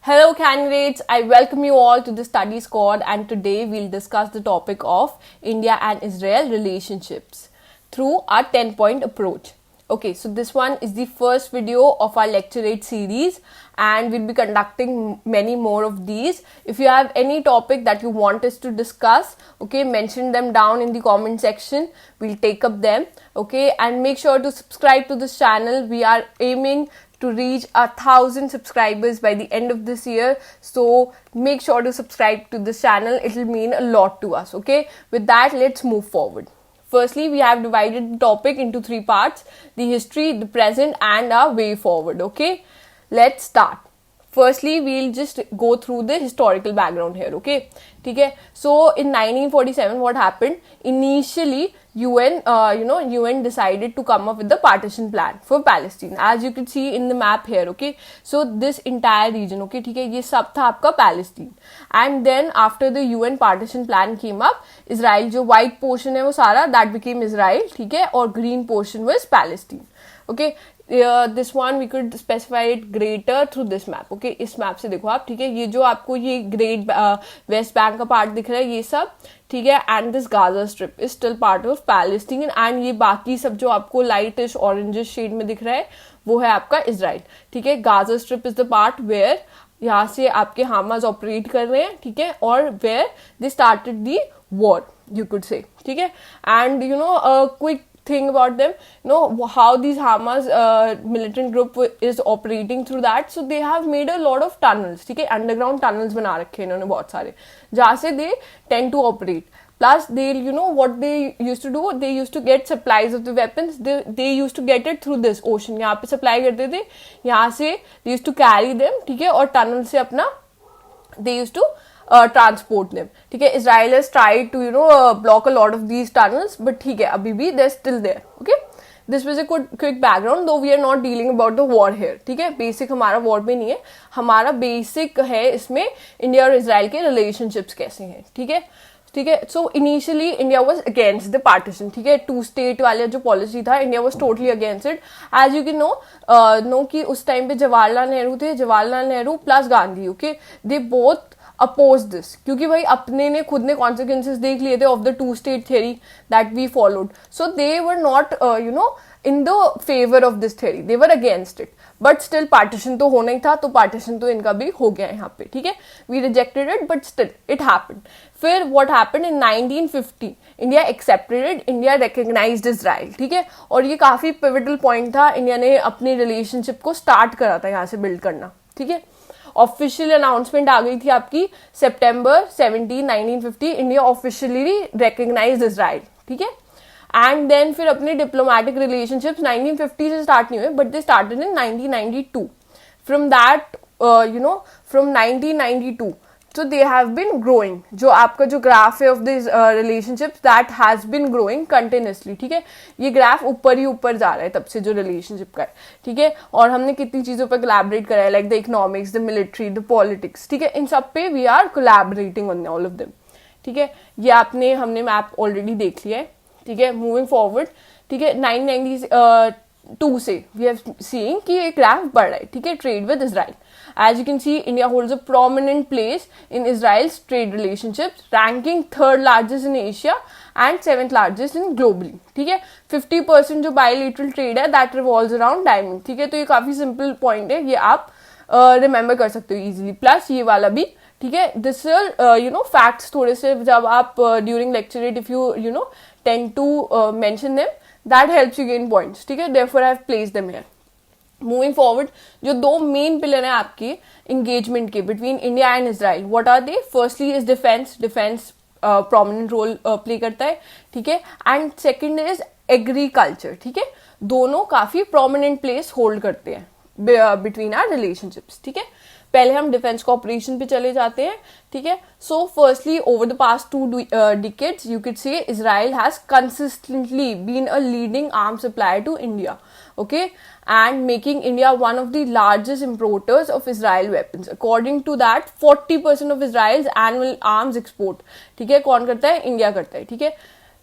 Hello candidates, I welcome you all to the study squad and today we'll discuss the topic of India and Israel relationships through our 10-point approach. Okay, so this one is the first video of our lecturate series and we'll be conducting many more of these. If you have any topic that you want us to discuss, okay, mention them down in the comment section. We'll take up them, okay, and make sure to subscribe to this channel. We are aiming to reach 1,000 subscribers by the end of this year, so make sure to subscribe to this channel. It will mean a lot to us. Okay, with that, let's move forward. Firstly, we have divided the topic into 3 parts: the history, the present, and our way forward. Okay, let's start. Firstly, we'll just go through the historical background here. Okay, okay. So in 1947, what happened? Initially, UN decided to come up with the partition plan for Palestine, as you can see in the map here. Okay, so this entire region, okay, ठीक है, ये सब था आपका Palestine. And then after the UN partition plan came up, Israel जो white portion है वो सारा that became Israel, ठीक है, और green portion was Palestine. Okay, this one we could specify it greater through this map. Okay, इस map से देखो आप, ठीक है, ये जो आपको ये ग्रेट वेस्ट बैंक का पार्ट दिख रहा है ये सब, ठीक है, and this Gaza strip is still part of Palestine, and ये बाकी सब जो आपको लाइटिश ऑरेंजिश शेड में दिख रहा है वो है आपका इजराइल. ठीक है, Gaza strip is the part where यहाँ से आपके हामास ऑपरेट कर रहे हैं, ठीक है, और where they started the war you could say. ठीक है, and quick thing about them, how these Hamas militant group is operating through that. So they have made a lot of tunnels, ठीक है, underground tunnels बना रखे हैं इन्होंने बहुत सारे, जहाँ से they tend to operate. Plus they, what they used to do, they used to get supplies of the weapons. They used to get it through this ocean. यहाँ पे supply करते थे, यहाँ से they used to carry them, ठीक है, और tunnel से अपना they used to transport them. ठीक है, Israel has tried to block a lot of these tunnels, but ठीक है, अभी भी they're still there. Okay, this was a quick background, though we are not dealing about the war here. ठीक है, basic हमारा war में नहीं है, हमारा बेसिक है इसमें इंडिया और इसराइल के रिलेशनशिप्स कैसे हैं. ठीक है, ठीक है. So initially India was against the partition. ठीक है, 2 स्टेट वाले जो पॉलिसी था, India was totally against it. As you can know कि उस टाइम पे Jawaharlal Nehru plus Gandhi, okay, they both oppose this, क्योंकि भाई अपने ने खुद ने कॉन्सिक्वेंसेस देख लिए थे of the 2 state theory that we followed. So they were not in the favour of this theory, they were against it. But still partition तो होना ही था, तो पार्टीशन तो इनका भी हो गया यहाँ पे. ठीक है, we rejected it but still it happened. फिर what happened in 1950, India accepted it, India recognised Israel. ठीक है, और ये काफी पिवटल पॉइंट था, इंडिया ने अपनी रिलेशनशिप को स्टार्ट करा था यहाँ से बिल्ड करना. ठीक है, ऑफिशियल अनाउंसमेंट आ गई थी आपकी सितंबर 17, 1950, इंडिया ऑफिशियली रिकग्नाइज्ड इजराइल. ठीक है, एंड देन फिर अपने डिप्लोमेटिक रिलेशनशिप्स 1950 से स्टार्ट नहीं हुए, but they started in 1992. From that from 1992 so they have been growing. जो आपका जो ग्राफ है of this relationship that has been growing continuously. ठीक है, ये ग्राफ ऊपर ही ऊपर जा रहा है तब से जो रिलेशनशिप का है. ठीक है, और हमने कितनी चीजों पर कोलैबोरेट करा है, like the economics, the military, the politics. ठीक है, इन सब पे we are collaborating on all of them. ठीक है, ये हमने मैप ऑलरेडी देख लिया है. ठीक है, मूविंग फॉरवर्ड. ठीक है, 1992 से वी हैव सीइंग कि ये ग्राफ बढ़ रहा है. ठीक है, trade with Israel. As you can see, India holds a prominent place in Israel's trade relationships, ranking 3rd largest in Asia and 7th largest in globally. ठीक है, 50% जो bilateral trade है that revolves around diamond. ठीक है, तो ये काफी simple point है, ये आप remember कर सकते हो easily. Plus ये वाला भी. ठीक है, this will facts थोड़े से जब आप during lecturate if you tend to mention them, that helps you gain points. ठीक है, therefore I have placed them here. Moving forward, जो 2 मेन पिलर हैं आपके एंगेजमेंट के between India and Israel, what are they? Firstly is defence prominent role play करता है. ठीक है, एंड सेकंड इज एग्रीकल्चर. ठीक है, दोनों काफी प्रोमिनेंट प्लेस होल्ड करते हैं बिटवीन आवर रिलेशनशिप्स. ठीक है, पहले हम डिफेंस कॉपरेशन पे चले जाते हैं. ठीक है, so firstly over the past 2 decades you could say Israel has consistently been a leading arms supplier to India. Okay, and making India one of the largest importers of Israel weapons. According to that, 40% of Israel's annual arms export, ठीक है, कौन करता है? India करता है. ठीक है,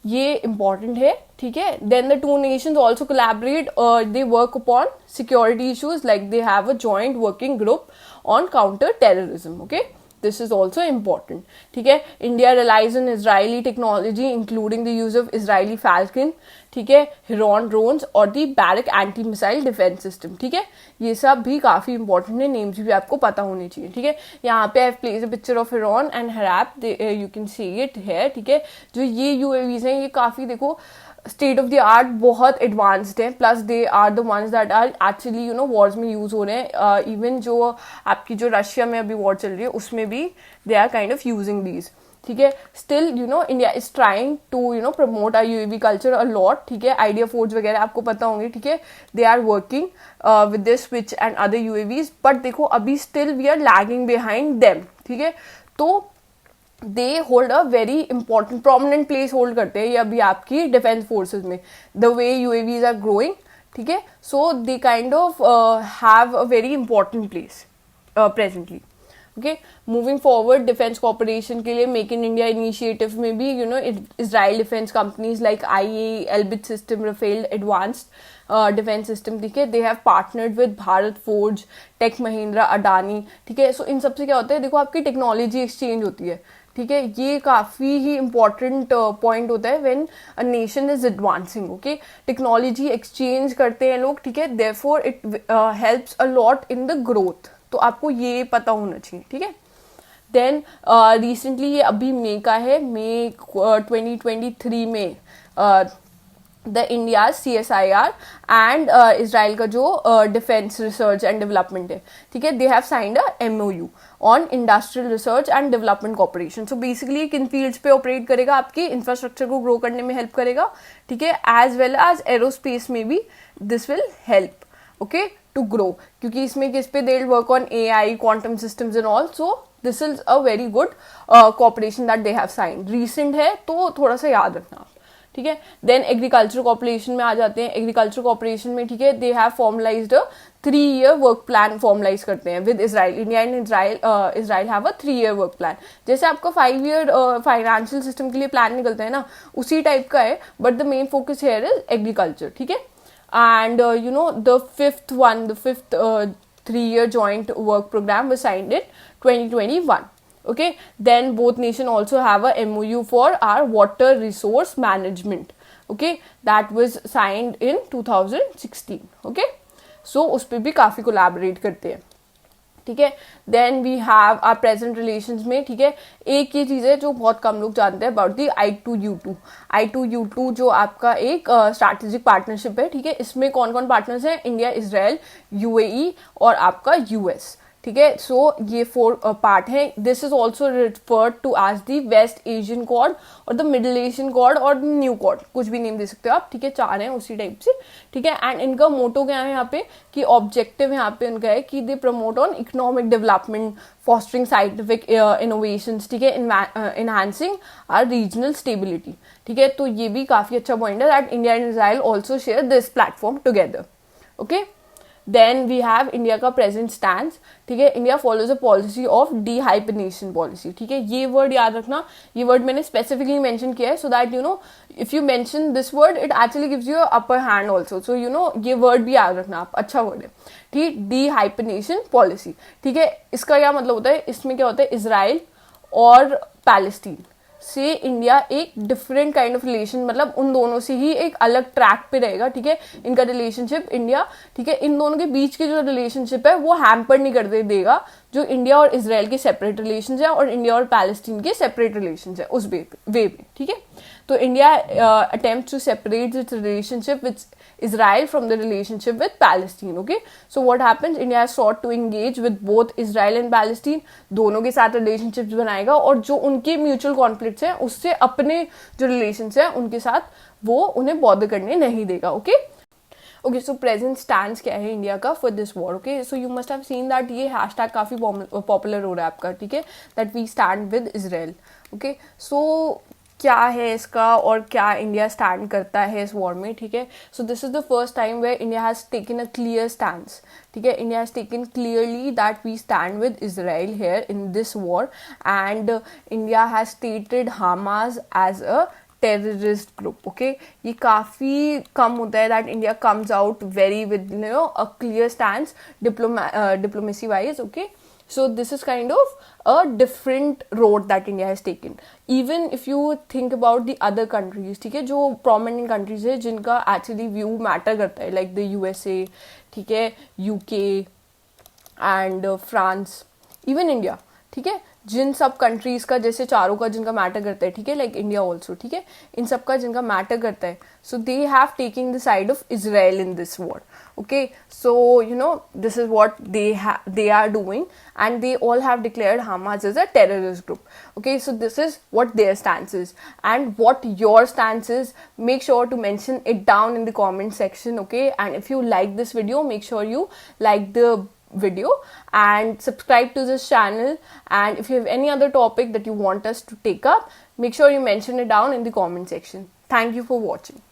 ये important है. ठीक है, then the 2 nations also collaborate, they work upon security issues, like they have a joint working group on counter terrorism. Okay, this is also important. ठीक है, India relies on Israeli technology including the use of Israeli Falcon, ठीक है, Heron drones और the Barak anti-missile defense system. ठीक है, ये सब भी काफी इंपॉर्टेंट है, नेम्स भी आपको पता होने चाहिए. ठीक है, यहाँ पे I place a picture of Heron and Harap, you can see it here. ठीक है, जो ये UAVs हैं ये काफी देखो स्टेट ऑफ द आर्ट, बहुत एडवांस्ड है, plus they are the ones that are actually you know wars में यूज हो रहे हैं. इवन जो आपकी जो रशिया में अभी वॉर चल रही है उसमें भी they are kind of using these. ठीक है, still you know India is trying to you know promote our UAV culture a lot. ठीक है, आइडिया फोर्स वगैरह आपको पता होंगे. ठीक है, they are working with this switch and other UAVs, but देखो अभी still we are lagging behind them. ठीक है, तो they hold a very important prominent place hold करते हैं ये अभी आपकी डिफेंस फोर्सेज में, the way UAVs are growing. ठीक है, so they kind of have a very important place presently. Okay, moving forward defence cooperation के लिए मेक इन इंडिया इनिशिएटिव में भी you know Israel defence companies like IAE, Elbit system, Rafael advanced defence system. ठीक है, they have partnered with Bharat Forge, Tech Mahindra, Adani. ठीक है, सो इन सबसे क्या होता है, देखो आपकी टेक्नोलॉजी एक्सचेंज होती है. ठीक है, ये काफी ही इंपॉर्टेंट पॉइंट होता है when a nation is advancing. Okay, technology exchange करते हैं लोग. ठीक है, therefore it helps a lot in the growth, तो आपको ये पता होना चाहिए. ठीक है, देन रिसेंटली ये अभी मई का है, मई 2023 में the India CSIR and Israel का जो डिफेंस रिसर्च एंड डेवलपमेंट है. ठीक है, they have signed a MOU on industrial research and development cooperation. So basically किन फील्ड्स पे ऑपरेट करेगा, आपकी इंफ्रास्ट्रक्चर को ग्रो करने में हेल्प करेगा. ठीक है, एज वेल एज एरोस्पेस में भी this will help. Okay, to grow, क्योंकि इसमें किस पे they work on AI, quantum systems and all. So this is a very good cooperation that they have signed. Recent है तो थोड़ा सा याद रखना. ठीक है, देन एग्रीकल्चर कॉपरेशन में आ जाते हैं. एग्रीकल्चर कॉपरेशन में ठीक है, they have formalised 3-year work plan formalise करते हैं with Israel. India and Israel have a 3-year work plan. जैसे आपका 5-year फाइनेंशियल सिस्टम के लिए प्लान निकलता है ना, उसी टाइप का है, but the main focus here is agriculture. ठीक है, and you know the fifth 3-year joint work program was signed in 2021. Okay, then both nation also have a MOU for our water resource management. Okay, that was signed in 2016. Okay, so उस पे भी काफी collaborate करते हैं. ठीक है, then we have our present relations में. ठीक है, एक ये चीज है जो बहुत कम लोग जानते हैं अबाउट दी I2U2 जो आपका एक स्ट्रैटेजिक पार्टनरशिप है. ठीक है, इसमें कौन कौन पार्टनर्स हैं, इंडिया, इसराइल, UAE और आपका US. ठीक है, सो ये 4 पार्ट है. This is also referred to as the West Asian Quad और द मिडिल एशियन क्वाड और न्यू क्वाड, कुछ भी नेम दे सकते हो आप. ठीक है, 4 हैं उसी टाइप से. ठीक है, एंड इनका मोटो क्या है यहाँ पे, कि ऑब्जेक्टिव यहाँ पे उनका है कि they promote on economic development, fostering scientific innovations. ठीक है, इनहांसिंग आर रीजनल स्टेबिलिटी. ठीक है, तो ये भी काफी अच्छा पॉइंट है that India and Israel also share this platform together. Okay, then we have India का प्रेजेंट स्टैंड. ठीक है, India follows a policy of dehyphenation policy. ठीक है, ये वर्ड याद रखना, ये वर्ड मैंने स्पेसिफिकली मेंशन किया है so that you know if you mention this word it actually gives you upper hand also. So you know ये वर्ड भी याद रखना आप, अच्छा वर्ड है. ठीक, डिहाइपनेशन पॉलिसी. ठीक है, इसका क्या मतलब होता है, इसमें क्या होता है, इसराइल और पैलेस्टीन से इंडिया एक डिफरेंट काइंड ऑफ रिलेशन, मतलब उन दोनों से ही एक अलग ट्रैक पे रहेगा. ठीक है, इनका रिलेशनशिप इंडिया, ठीक है, इन दोनों के बीच के जो रिलेशनशिप है वो हैम्पर नहीं करते देगा जो इंडिया और इसराइल के सेपरेट रिलेशन है और इंडिया और पैलेस्टीन के सेपरेट रिलेशन है उस वे में. ठीक है, तो India attempt to separate its relationship with Israel from the relationship with Palestine. Okay, so what happens, India has sought to engage with both Israel and Palestine. दोनों के साथ relationships बनाएगा और जो उनके mutual conflicts हैं उससे अपने जो relations हैं उनके साथ वो उन्हें bother करने नहीं देगा. Okay, okay, so present stance क्या है इंडिया का for this war. Okay, so you must have seen that ये hashtag काफी popular हो रहा है आपका. ठीक है, that we stand with Israel. Okay, so क्या है इसका और क्या इंडिया स्टैंड करता है इस वॉर में. ठीक है, so this is the first time where India has taken a clear stand. ठीक है, India has taken clearly that we stand with Israel here in this war and India has stated Hamas as a terrorist group. Okay, ये काफ़ी कम होता है that India comes out very with you know a clear stand diplomacy wise. Okay, So this is kind of a different road that India has taken. Even if you think about the other countries, ठीक है, जो prominent countries है जिनका actually view matter करता है, like the USA, ठीक है, UK and France, even India, ठीक है, जिन सब कंट्रीज का जैसे चारों का जिनका मैटर करता है, ठीक है, लाइक इंडिया ऑल्सो, ठीक है, इन सब का जिनका मैटर करता है, so they have taking the side of Israel in this war. Okay, so you know this is what they are doing, and they all have declared Hamas as a terrorist group. Okay, so this is what their stance is, and what your stance is, make sure to mention it down in the comment section. Okay, and if you like this video, make sure you like the video and subscribe to this channel, and if you have any other topic that you want us to take up, make sure you mention it down in the comment section. Thank you for watching.